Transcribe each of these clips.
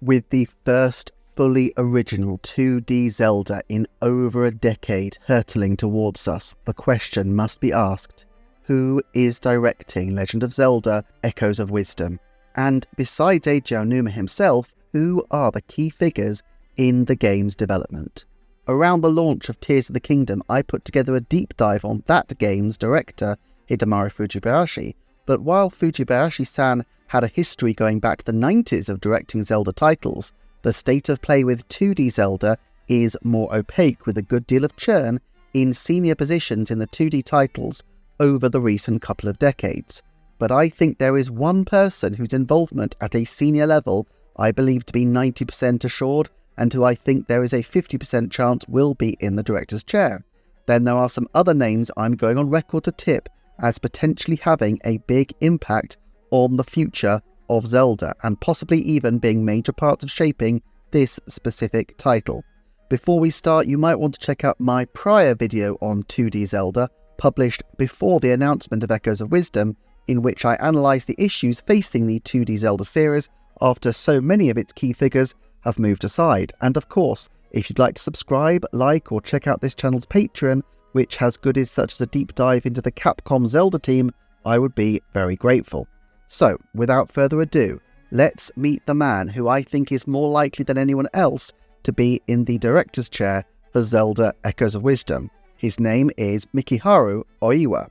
With the first fully original 2D Zelda in over a decade hurtling towards us, the question must be asked: who is directing Legend of Zelda: Echoes of Wisdom? And besides Eiji Aonuma himself, who are the key figures in the game's development? Around the launch of Tears of the Kingdom, I put together a deep dive on that game's director, Hidemaru Fujibayashi, but while Fujibayashi-san had a history going back to the 90s of directing Zelda titles, the state of play with 2D Zelda is more opaque, with a good deal of churn in senior positions in the 2D titles over the recent couple of decades. But I think there is one person whose involvement at a senior level I believe to be 90% assured, and who I think there is a 50% chance will be in the director's chair. Then there are some other names I'm going on record to tip as potentially having a big impact on the future of Zelda, and possibly even being major parts of shaping this specific title. Before we start, you might want to check out my prior video on 2D Zelda, published before the announcement of Echoes of Wisdom, in which I analysed the issues facing the 2D Zelda series after so many of its key figures have moved aside. And of course, if you'd like to subscribe, like, or check out this channel's Patreon, which has goodies such as a deep dive into the Capcom Zelda team, I would be very grateful. So, without further ado, let's meet the man who I think is more likely than anyone else to be in the director's chair for Zelda: Echoes of Wisdom. His name is Mikiharu Ooiwa.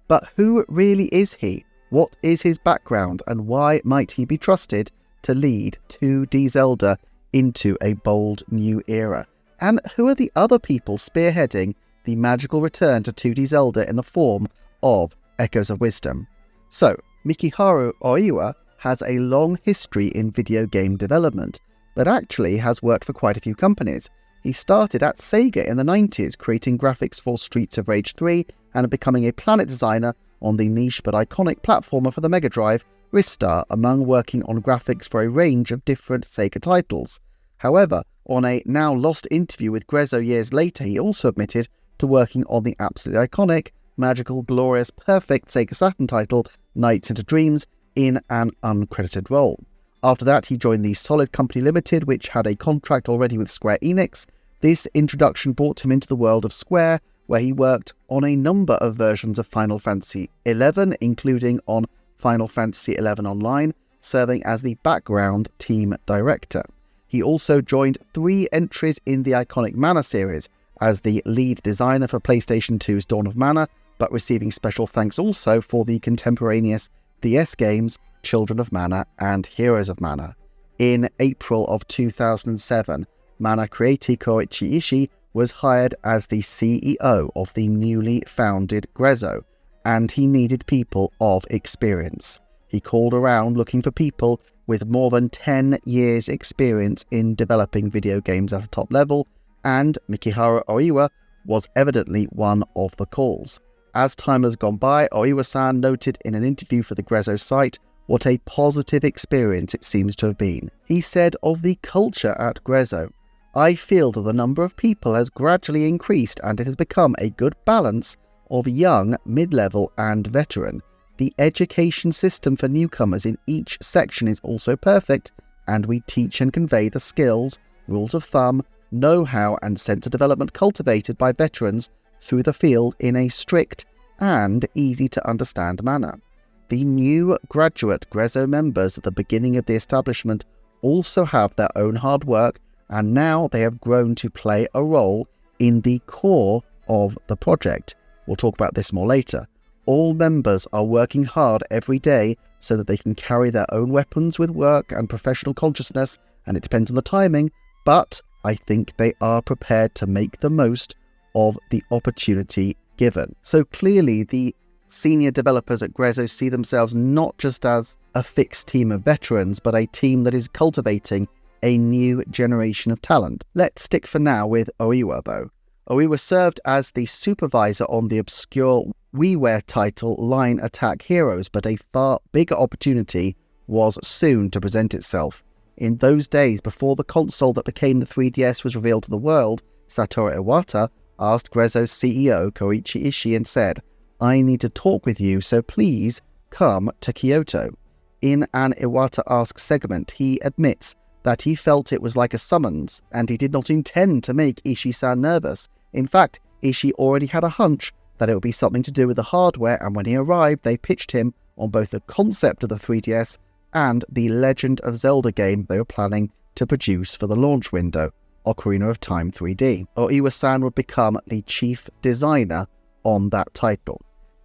But who really is he? What is his background, and why might he be trusted to lead 2D Zelda into a bold new era? And who are the other people spearheading the magical return to 2D Zelda in the form of Echoes of Wisdom? So, Mikiharu Ooiwa has a long history in video game development, but actually has worked for quite a few companies. He started at Sega in the 90s, creating graphics for Streets of Rage 3 and becoming a planet designer on the niche but iconic platformer for the Mega Drive, Ristar, among working on graphics for a range of different Sega titles. However, on a now lost interview with Grezzo years later, he also admitted to working on the absolutely iconic, magical, glorious, perfect Sega Saturn title, Nights into Dreams, in an uncredited role. After that, he joined the Solid Company Limited, which had a contract already with Square Enix. This introduction brought him into the world of Square, where he worked on a number of versions of Final Fantasy XI, including on Final Fantasy XI Online, serving as the background team director. He also joined 3 entries in the iconic Mana series as the lead designer for PlayStation 2's Dawn of Mana, but receiving special thanks also for the contemporaneous DS games Children of Mana and Heroes of Mana. In April of 2007, Mana creator Koichi Ishii was hired as the CEO of the newly founded Grezzo, and he needed people of experience. He called around looking for people with more than 10 years experience in developing video games at a top level, and Mikiharu Ooiwa was evidently one of the calls. As time has gone by, Ooiwa-san noted in an interview for the Grezzo site what a positive experience it seems to have been. He said of the culture at Grezzo, "I feel that the number of people has gradually increased and it has become a good balance of young, mid-level and veteran. The education system for newcomers in each section is also perfect, and we teach and convey the skills, rules of thumb, know-how and sense of development cultivated by veterans through the field in a strict and easy-to-understand manner. The new graduate Grezzo members at the beginning of the establishment also have their own hard work, and now they have grown to play a role in the core of the project." We'll talk about this more later. "All members are working hard every day so that they can carry their own weapons with work and professional consciousness, and it depends on the timing, but I think they are prepared to make the most of the opportunity given." So clearly the senior developers at Grezzo see themselves not just as a fixed team of veterans, but a team that is cultivating a new generation of talent. Let's stick for now with Ooiwa though. Ooiwa served as the supervisor on the obscure WiiWare title Line Attack Heroes, but a far bigger opportunity was soon to present itself. In those days, before the console that became the 3DS was revealed to the world, Satoru Iwata asked Grezzo's CEO Koichi Ishii and said, "I need to talk with you, so please come to Kyoto." In an Iwata Asks segment, he admits that he felt it was like a summons, and he did not intend to make Ishii-san nervous. In fact, Ishii already had a hunch that it would be something to do with the hardware, and when he arrived, they pitched him on both the concept of the 3DS and the Legend of Zelda game they were planning to produce for the launch window, Ocarina of Time 3D. Ooiwa-san would become the chief designer on that title.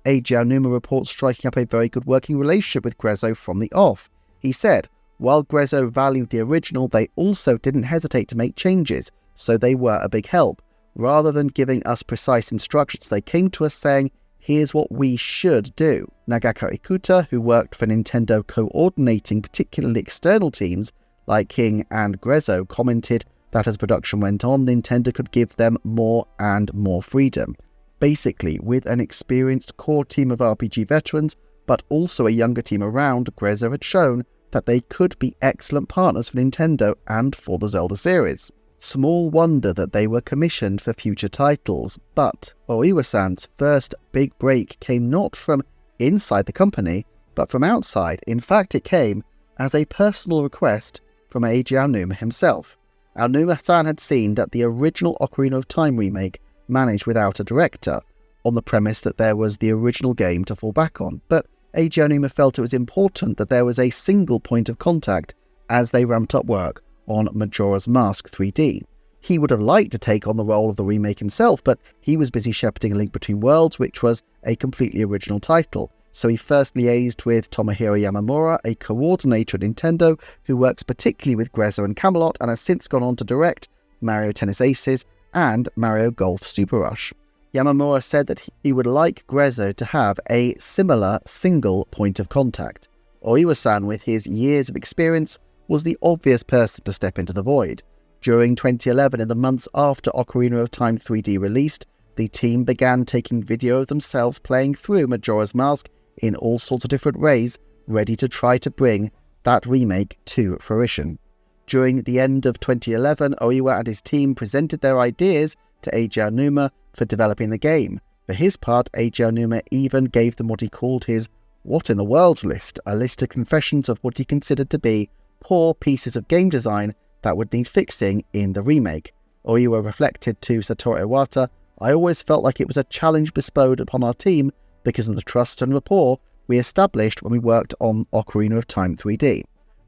Eiji Aonuma reports striking up a very good working relationship with Grezzo from the off. He said, while Grezzo valued the original, they also didn't hesitate to make changes, so they were a big help. Rather than giving us precise instructions, they came to us saying, here's what we should do. Nagako Ikuta, who worked for Nintendo coordinating particularly external teams like King and Grezzo, commented that as production went on, Nintendo could give them more and more freedom. Basically, with an experienced core team of RPG veterans, but also a younger team around, Grezzo had shown that they could be excellent partners for Nintendo and for the Zelda series. Small wonder that they were commissioned for future titles, but Ooiwa-san's first big break came not from inside the company, but from outside. In fact, it came as a personal request from Eiji Aonuma himself. Aonuma-san had seen that the original Ocarina of Time remake managed without a director, on the premise that there was the original game to fall back on, but Eiji Aonuma felt it was important that there was a single point of contact as they ramped up work on Majora's Mask 3D. He would have liked to take on the role of the remake himself, but he was busy shepherding A Link Between Worlds, which was a completely original title. So he first liaised with Tomohiro Yamamura, a coordinator at Nintendo who works particularly with Grezzo and Camelot and has since gone on to direct Mario Tennis Aces and Mario Golf Super Rush. Yamamura said that he would like Grezzo to have a similar single point of contact. Ooiwa-san, with his years of experience, was the obvious person to step into the void. During 2011, in the months after Ocarina of Time 3D released, the team began taking video of themselves playing through Majora's Mask in all sorts of different ways, ready to try to bring that remake to fruition. During the end of 2011, Ooiwa and his team presented their ideas to Eiji Aonuma for developing the game. For his part, Eiji Aonuma even gave them what he called his What in the World list, a list of confessions of what he considered to be poor pieces of game design that would need fixing in the remake. Ooiwa reflected to Satoru Iwata, I always felt like it was a challenge bestowed upon our team because of the trust and rapport we established when we worked on Ocarina of Time 3D.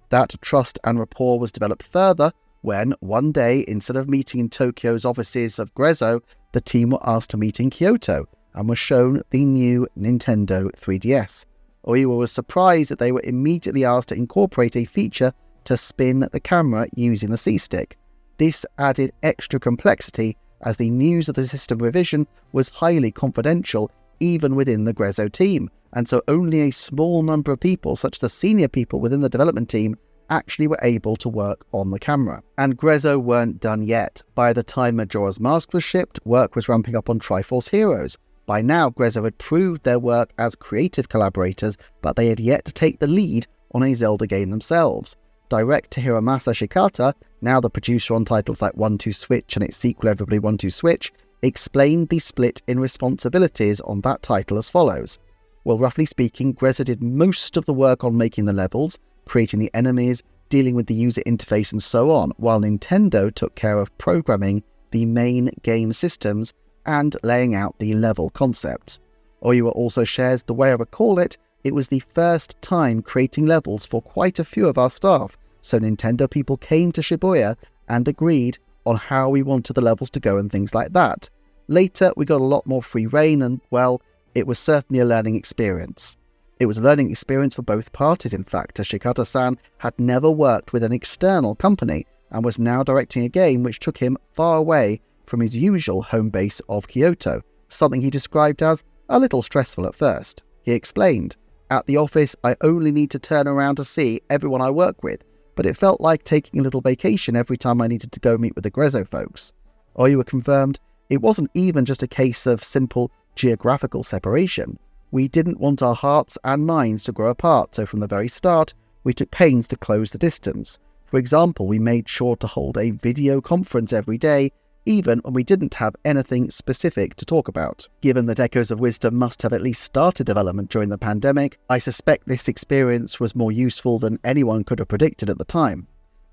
That trust and rapport was developed further when, one day, instead of meeting in Tokyo's offices of Grezzo, the team were asked to meet in Kyoto and were shown the new Nintendo 3DS. Ooiwa was surprised that they were immediately asked to incorporate a feature to spin the camera using the C-stick. This added extra complexity as the news of the system revision was highly confidential even within the Grezzo team, and so only a small number of people, such as the senior people within the development team, actually were able to work on the camera. And Grezzo weren't done yet. By the time Majora's Mask was shipped, work was ramping up on Triforce Heroes. By now, Grezzo had proved their work as creative collaborators, but they had yet to take the lead on a Zelda game themselves. Director Hiromasa Shikata, now the producer on titles like 1-2 Switch and its sequel Everybody 1-2 Switch, explained the split in responsibilities on that title as follows. Well, roughly speaking, Grezzo did most of the work on making the levels, creating the enemies, dealing with the user interface and so on, while Nintendo took care of programming the main game systems and laying out the level concept. Ooiwa also shares the way I recall it, it was the first time creating levels for quite a few of our staff, so Nintendo people came to Shibuya and agreed on how we wanted the levels to go and things like that. Later, we got a lot more free reign and, well, it was certainly a learning experience. It was a learning experience for both parties, in fact, as Shikata-san had never worked with an external company and was now directing a game which took him far away from his usual home base of Kyoto, something he described as a little stressful at first. He explained, at the office, I only need to turn around to see everyone I work with, but it felt like taking a little vacation every time I needed to go meet with the Grezzo folks. Ooiwa confirmed, it wasn't even just a case of simple geographical separation. We didn't want our hearts and minds to grow apart, so from the very start, we took pains to close the distance. For example, we made sure to hold a video conference every day, even when we didn't have anything specific to talk about. Given that Echoes of Wisdom must have at least started development during the pandemic, I suspect this experience was more useful than anyone could have predicted at the time.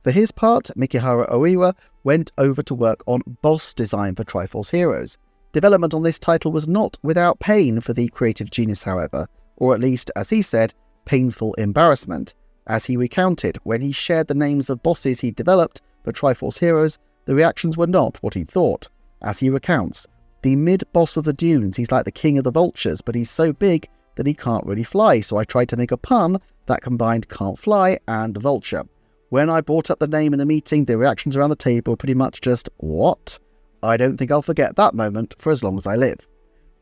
For his part, Mikihara Ooiwa went over to work on boss design for Triforce Heroes. Development on this title was not without pain for the creative genius, however, or at least, as he said, painful embarrassment. As he recounted, when he shared the names of bosses he developed for Triforce Heroes, the reactions were not what he thought. As he recounts, the mid-boss of the dunes, he's like the king of the vultures, but he's so big that he can't really fly, so I tried to make a pun that combined can't fly and vulture. When I brought up the name in the meeting, the reactions around the table were pretty much just, what? I don't think I'll forget that moment for as long as I live.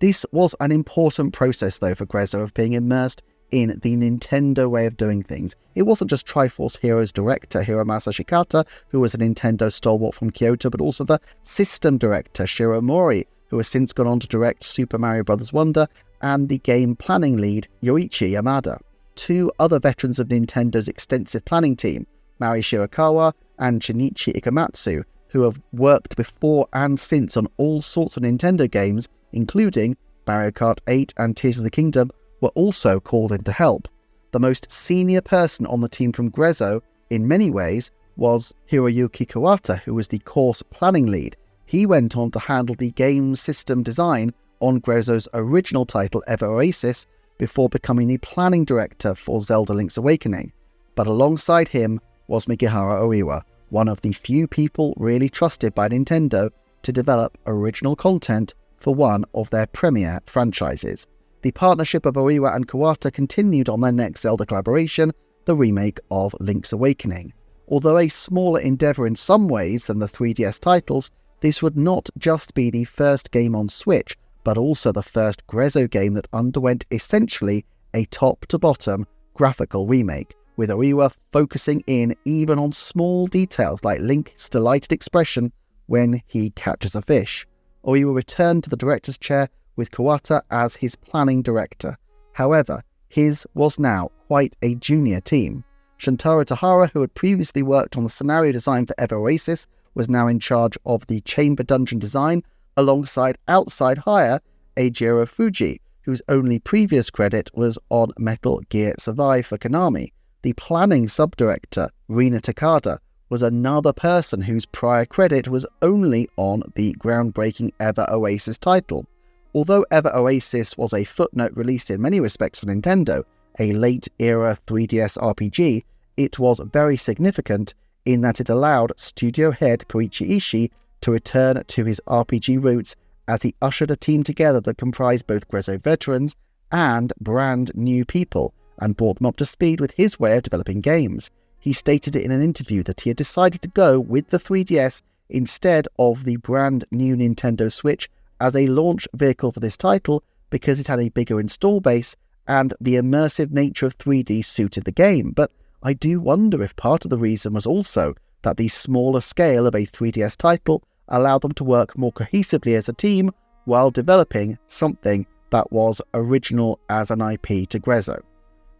This was an important process, though, for Grezzo of being immersed in the Nintendo way of doing things. It wasn't just Triforce Heroes director Hiromasa Shikata, who was a Nintendo stalwart from Kyoto, but also the system director Shiro Mori, who has since gone on to direct Super Mario Bros. Wonder, and the game planning lead Yoichi Yamada. Two other veterans of Nintendo's extensive planning team, Mari Shirakawa and Shinichi Ikamatsu, who have worked before and since on all sorts of Nintendo games, including Mario Kart 8 and Tears of the Kingdom, were also called in to help. The most senior person on the team from Grezzo, in many ways, was Hiroyuki Kawata, who was the course planning lead. He went on to handle the game system design on Grezzo's original title, Ever Oasis, before becoming the planning director for Zelda Link's Awakening. But alongside him was Mikihara Ooiwa, one of the few people really trusted by Nintendo to develop original content for one of their premier franchises. The partnership of Ooiwa and Kawata continued on their next Zelda collaboration, the remake of Link's Awakening. Although a smaller endeavour in some ways than the 3DS titles, this would not just be the first game on Switch, but also the first Grezzo game that underwent essentially a top-to-bottom graphical remake, with Ooiwa focusing in even on small details like Link's delighted expression when he catches a fish. Ooiwa returned to the director's chair with Kawata as his planning director. However, his was now quite a junior team. Shuntaro Tahara, who had previously worked on the scenario design for Ever Oasis, was now in charge of the chamber dungeon design, alongside outside hire Eijiro Fuji, whose only previous credit was on Metal Gear Survive for Konami. The planning sub-director, Rina Takada, was another person whose prior credit was only on the groundbreaking Ever Oasis title. Although Ever Oasis was a footnote released in many respects for Nintendo, a late-era 3DS RPG, it was very significant in that it allowed studio head Koichi Ishii to return to his RPG roots as he ushered a team together that comprised both Grezzo veterans and brand new people, and brought them up to speed with his way of developing games. He stated in an interview that he had decided to go with the 3DS instead of the brand new Nintendo Switch as a launch vehicle for this title because it had a bigger install base and the immersive nature of 3D suited the game. But I do wonder if part of the reason was also that the smaller scale of a 3DS title allowed them to work more cohesively as a team while developing something that was original as an IP to Grezzo.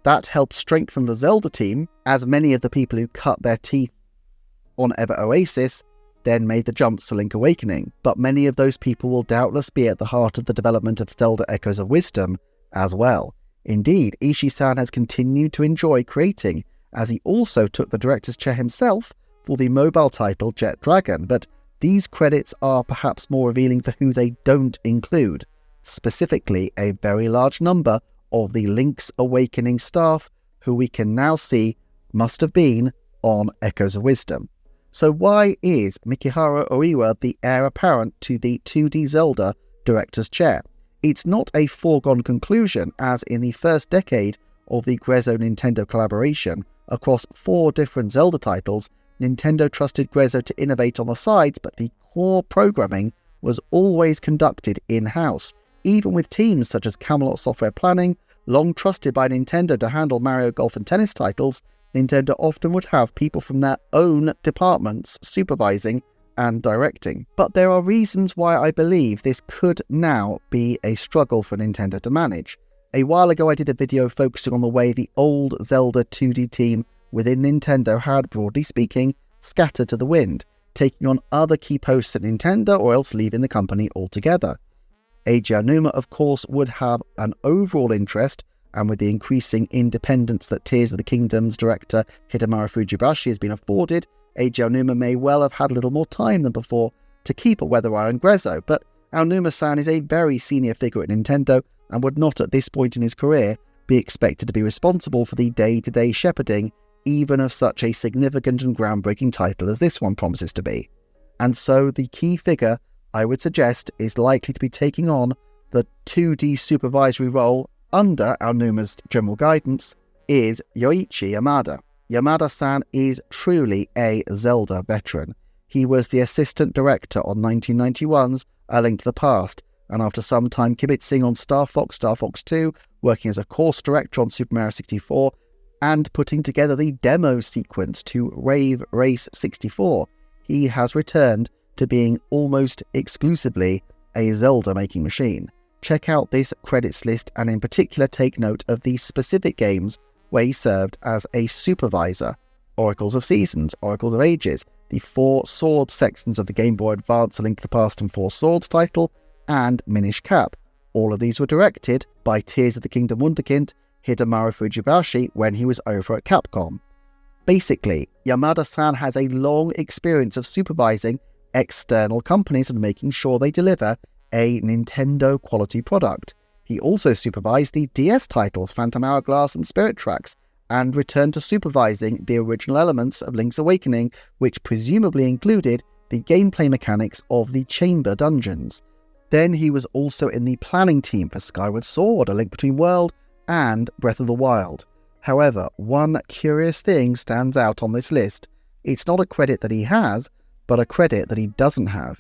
That helped strengthen the Zelda team, as many of the people who cut their teeth on Ever Oasis then made the jumps to Link Awakening, but many of those people will doubtless be at the heart of the development of Zelda Echoes of Wisdom as well. Indeed, Ishii-san has continued to enjoy creating, as he also took the director's chair himself for the mobile title Jet Dragon, but these credits are perhaps more revealing for who they don't include, specifically a very large number of the Link's Awakening staff who we can now see must have been on Echoes of Wisdom. So why is Mikihara Ooiwa the heir apparent to the 2D Zelda director's chair? It's not a foregone conclusion, as in the first decade of the Grezzo-Nintendo collaboration, across 4 different Zelda titles, Nintendo trusted Grezzo to innovate on the sides, but the core programming was always conducted in-house, even with teams such as Camelot Software Planning, long trusted by Nintendo to handle Mario Golf and tennis titles. Nintendo often would have people from their own departments supervising and directing. But there are reasons why I believe this could now be a struggle for Nintendo to manage. A while ago I did a video focusing on the way the old Zelda 2D team within Nintendo had, broadly speaking, scattered to the wind, taking on other key posts at Nintendo or else leaving the company altogether. Eiji Aonuma, of course, would have an overall interest, and with the increasing independence that Tears of the Kingdom's director Hidemaru Fujibashi has been afforded, Eiji Aonuma may well have had a little more time than before to keep a weather eye on Grezzo, but Aonuma-san is a very senior figure at Nintendo and would not at this point in his career be expected to be responsible for the day-to-day shepherding even of such a significant and groundbreaking title as this one promises to be. And so the key figure, I would suggest, is likely to be taking on the 2D supervisory role under Aonuma's general guidance is Yoichi Yamada. Yamada-san is truly a Zelda veteran. He was the assistant director on 1991's A Link to the Past, and after some time kibitzing on Star Fox 2, working as a course director on Super Mario 64, and putting together the demo sequence to Rave Race 64, he has returned to being almost exclusively a Zelda-making machine. Check out this credits list and in particular take note of the specific games where he served as a supervisor: Oracles of Seasons, Oracles of Ages, the 4 Swords sections of the Game Boy Advance A Link to the Past and 4 Swords title, and Minish Cap. All of these were directed by Tears of the Kingdom wunderkind Hidemaru Fujibashi when he was over at Capcom. Basically, Yamada-san has a long experience of supervising external companies and making sure they deliver a Nintendo quality product. He also supervised the DS titles Phantom Hourglass and Spirit Tracks, and returned to supervising the original elements of Link's Awakening, which presumably included the gameplay mechanics of the chamber dungeons. Then he was also in the planning team for Skyward Sword, A Link Between Worlds, and Breath of the Wild. However, one curious thing stands out on this list. It's not a credit that he has, but a credit that he doesn't have.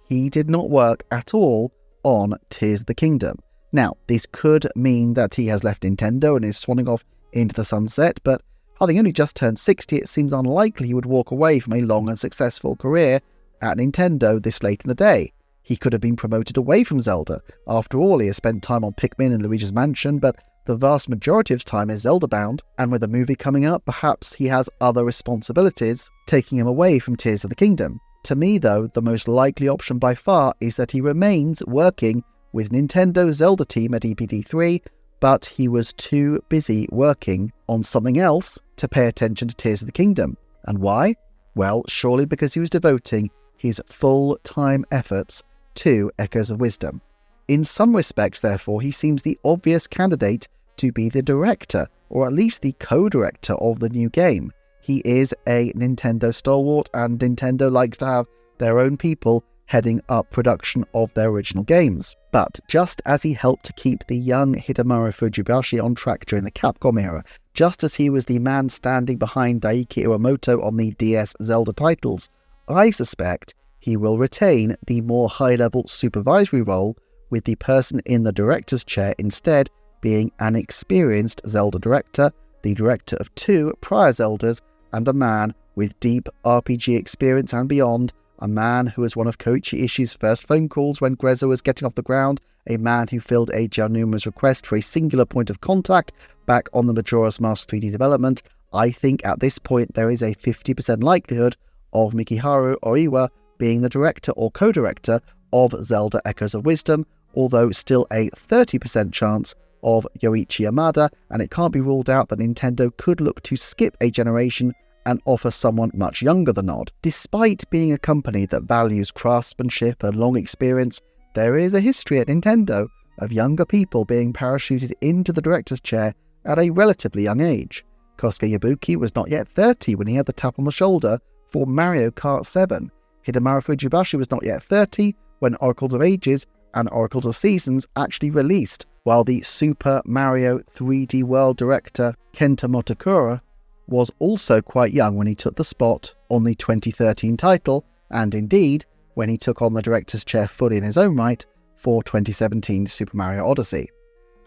He did not work at all on Tears of the Kingdom. Now, this could mean that he has left Nintendo and is swanning off into the sunset, but having only just turned 60, it seems unlikely he would walk away from a long and successful career at Nintendo this late in the day. He could have been promoted away from Zelda. After all, he has spent time on Pikmin and Luigi's Mansion, but the vast majority of his time is Zelda-bound, and with a movie coming up, perhaps he has other responsibilities taking him away from Tears of the Kingdom. To me, though, the most likely option by far is that he remains working with Nintendo's Zelda team at EPD3, but he was too busy working on something else to pay attention to Tears of the Kingdom. And why? Well, surely because he was devoting his full-time efforts to Echoes of Wisdom. In some respects, therefore, he seems the obvious candidate to be the director, or at least the co-director of the new game. He is a Nintendo stalwart, and Nintendo likes to have their own people heading up production of their original games. But just as he helped to keep the young Hidemaru Fujibashi on track during the Capcom era, just as he was the man standing behind Daiki Iwamoto on the DS Zelda titles, I suspect he will retain the more high-level supervisory role, with the person in the director's chair instead being an experienced Zelda director, the director of 2 prior Zeldas, and a man with deep RPG experience and beyond, a man who was one of Koichi Ishii's first phone calls when Grezzo was getting off the ground, a man who filled Eiji Aonuma's request for a singular point of contact back on the Majora's Mask 3D development. I think at this point there is a 50% likelihood of Mikiharu Ooiwa being the director or co-director of Zelda Echoes of Wisdom, although still a 30% chance of Yoichi Yamada, and it can't be ruled out that Nintendo could look to skip a generation and offer someone much younger the nod. Despite being a company that values craftsmanship and long experience, there is a history at Nintendo of younger people being parachuted into the director's chair at a relatively young age. Kosuke Yabuki was not yet 30 when he had the tap on the shoulder for Mario Kart 7. Hidemaru Fujibashi was not yet 30 when Oracles of Ages and Oracles of Seasons actually released, while the Super Mario 3D World director Kenta Motakura was also quite young when he took the spot on the 2013 title, and indeed when he took on the director's chair fully in his own right for 2017 Super Mario Odyssey.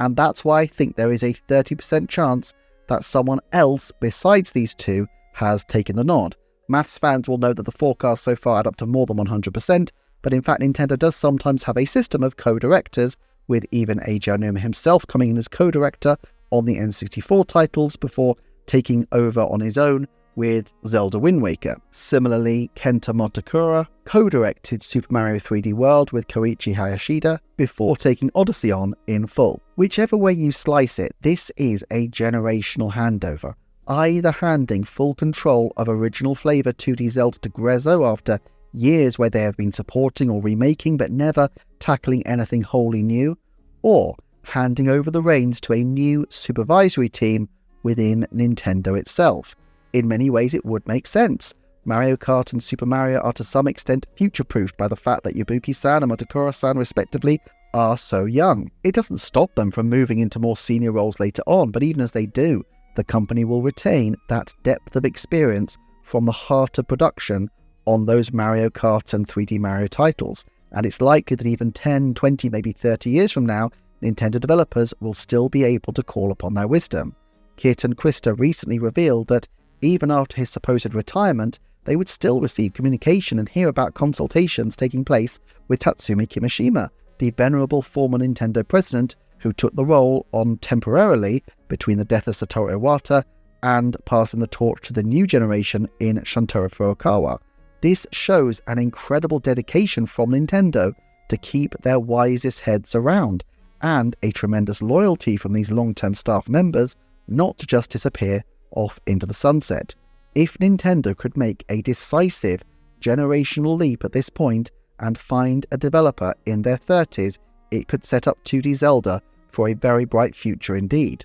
And that's why I think there is a 30% chance that someone else besides these two has taken the nod. Maths fans will know that the forecasts so far add up to more than 100%, but in fact Nintendo does sometimes have a system of co-directors, with even Eiji Aonuma himself coming in as co-director on the N64 titles before taking over on his own with Zelda Wind Waker. Similarly, Kenta Motakura co-directed Super Mario 3D World with Koichi Hayashida before taking Odyssey on in full. Whichever way you slice it, this is a generational handover. either handing full control of original flavour 2D Zelda to Grezzo after years where they have been supporting or remaking but never tackling anything wholly new, or handing over the reins to a new supervisory team within Nintendo itself. In many ways it would make sense. Mario Kart and Super Mario are to some extent future-proofed by the fact that Yabuki-san and Motokura-san respectively are so young. It doesn't stop them from moving into more senior roles later on, but even as they do, the company will retain that depth of experience from the heart of production on those Mario Kart and 3D Mario titles, and it's likely that even 10, 20, maybe 30 years from now, Nintendo developers will still be able to call upon their wisdom. Kit and Krista recently revealed that even after his supposed retirement, they would still receive communication and hear about consultations taking place with Tatsumi Kimishima, the venerable former Nintendo president who took the role on temporarily between the death of Satoru Iwata and passing the torch to the new generation in Shuntaro Furukawa. This shows an incredible dedication from Nintendo to keep their wisest heads around, and a tremendous loyalty from these long-term staff members not to just disappear off into the sunset. If Nintendo could make a decisive generational leap at this point and find a developer in their 30s, it could set up 2D Zelda for a very bright future indeed.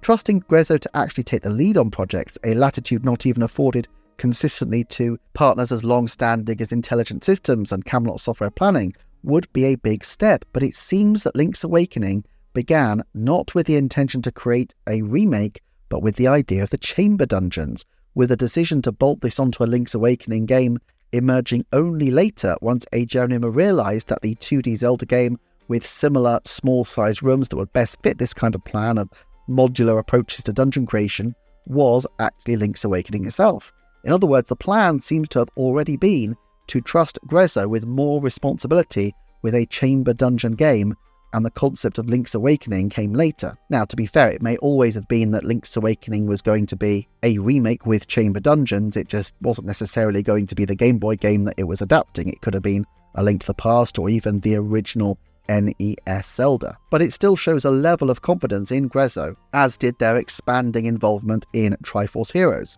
Trusting Grezzo to actually take the lead on projects, a latitude not even afforded consistently to partners as long-standing as Intelligent Systems and Camelot Software Planning, would be a big step, but it seems that Link's Awakening began not with the intention to create a remake, but with the idea of the chamber dungeons, with a decision to bolt this onto a Link's Awakening game emerging only later once Eiji Aonuma realised that the 2D Zelda game with similar small-sized rooms that would best fit this kind of plan of modular approaches to dungeon creation was actually Link's Awakening itself. In other words, the plan seems to have already been to trust Grezzo with more responsibility with a chamber dungeon game, and the concept of Link's Awakening came later. Now, to be fair, it may always have been that Link's Awakening was going to be a remake with chamber dungeons, it just wasn't necessarily going to be the Game Boy game that it was adapting. It could have been A Link to the Past or even the original NES Zelda. But it still shows a level of confidence in Grezzo, as did their expanding involvement in Triforce Heroes.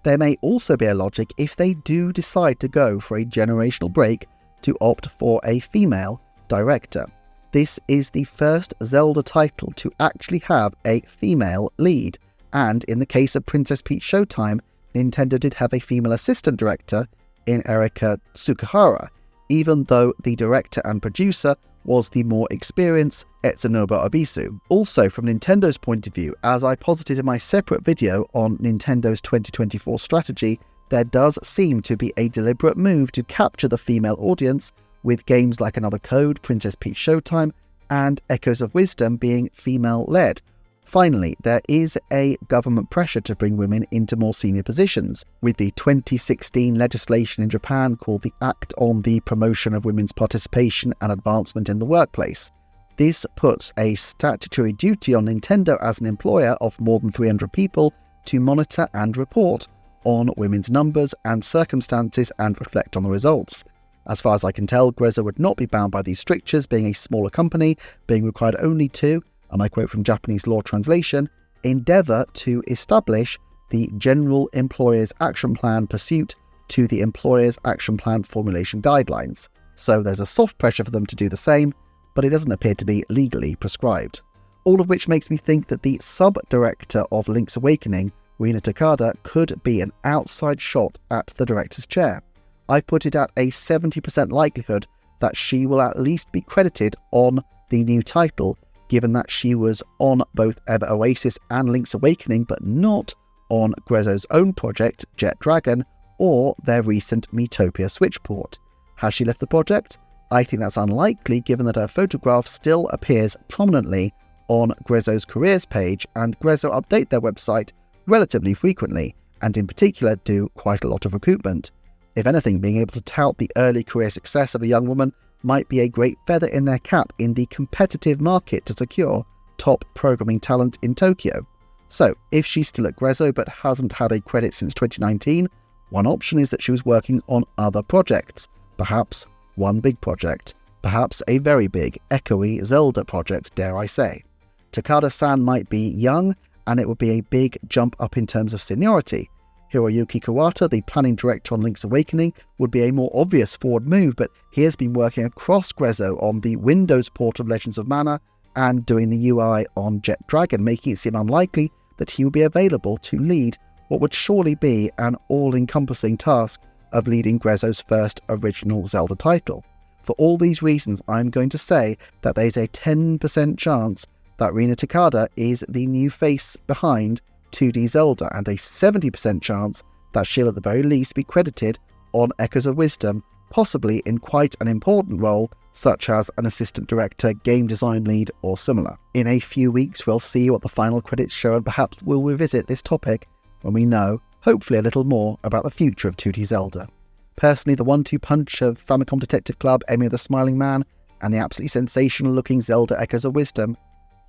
There may also be a logic if they do decide to go for a generational break to opt for a female director. This is the first Zelda title to actually have a female lead, and in the case of Princess Peach Showtime, Nintendo did have a female assistant director in Erika Tsukahara, even though the director and producer was the more experienced Etsunobu Abisu. Also, from Nintendo's point of view, as I posited in my separate video on Nintendo's 2024 strategy, there does seem to be a deliberate move to capture the female audience, with games like Another Code, Princess Peach Showtime, and Echoes of Wisdom being female-led. Finally, there is a government pressure to bring women into more senior positions, with the 2016 legislation in Japan called the Act on the Promotion of Women's Participation and Advancement in the Workplace. This puts a statutory duty on Nintendo as an employer of more than 300 people to monitor and report on women's numbers and circumstances and reflect on the results. As far as I can tell, Grezzo would not be bound by these strictures, being a smaller company, being required only to, and I quote from Japanese law translation, endeavour to establish the General Employer's Action Plan pursuant to the Employer's Action Plan formulation guidelines. So there's a soft pressure for them to do the same, but it doesn't appear to be legally prescribed. All of which makes me think that the sub-director of Link's Awakening, Rina Takada, could be an outside shot at the director's chair. I put it at a 70% likelihood that she will at least be credited on the new title, given that she was on both Ever Oasis and Link's Awakening, but not on Grezzo's own project, Jet Dragon, or their recent Miitopia Switch port. Has she left the project? I think that's unlikely, given that her photograph still appears prominently on Grezzo's careers page, and Grezzo update their website relatively frequently, and in particular do quite a lot of recruitment. If anything, being able to tout the early career success of a young woman might be a great feather in their cap in the competitive market to secure top programming talent in Tokyo. So, if she's still at Grezzo but hasn't had a credit since 2019, one option is that she was working on other projects, perhaps one big project, perhaps a very big, echoey Zelda project, dare I say. Takada-san might be young and it would be a big jump up in terms of seniority. Hiroyuki Kawata, the planning director on Link's Awakening, would be a more obvious forward move, but he has been working across Grezzo on the Windows port of Legends of Mana and doing the UI on Jet Dragon, making it seem unlikely that he would be available to lead what would surely be an all-encompassing task of leading Grezzo's first original Zelda title. For all these reasons, I'm going to say that there's a 10% chance that Rina Takada is the new face behind 2D Zelda, and a 70% chance that she'll at the very least be credited on Echoes of Wisdom, possibly in quite an important role, such as an assistant director, game design lead, or similar. In a few weeks, we'll see what the final credits show, and perhaps we'll revisit this topic when we know, hopefully, a little more about the future of 2D Zelda. Personally, the 1-2 punch of Famicom Detective Club, Emi of the Smiling Man, and the absolutely sensational-looking Zelda Echoes of Wisdom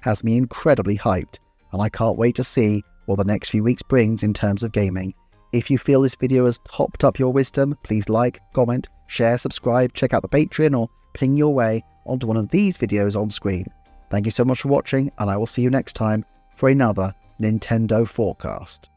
has me incredibly hyped, and I can't wait to see what the next few weeks brings in terms of gaming. If you feel this video has topped up your wisdom, please like, comment, share, subscribe, check out the Patreon, or ping your way onto one of these videos on screen. Thank you so much for watching, and I will see you next time for another Nintendo Forecast.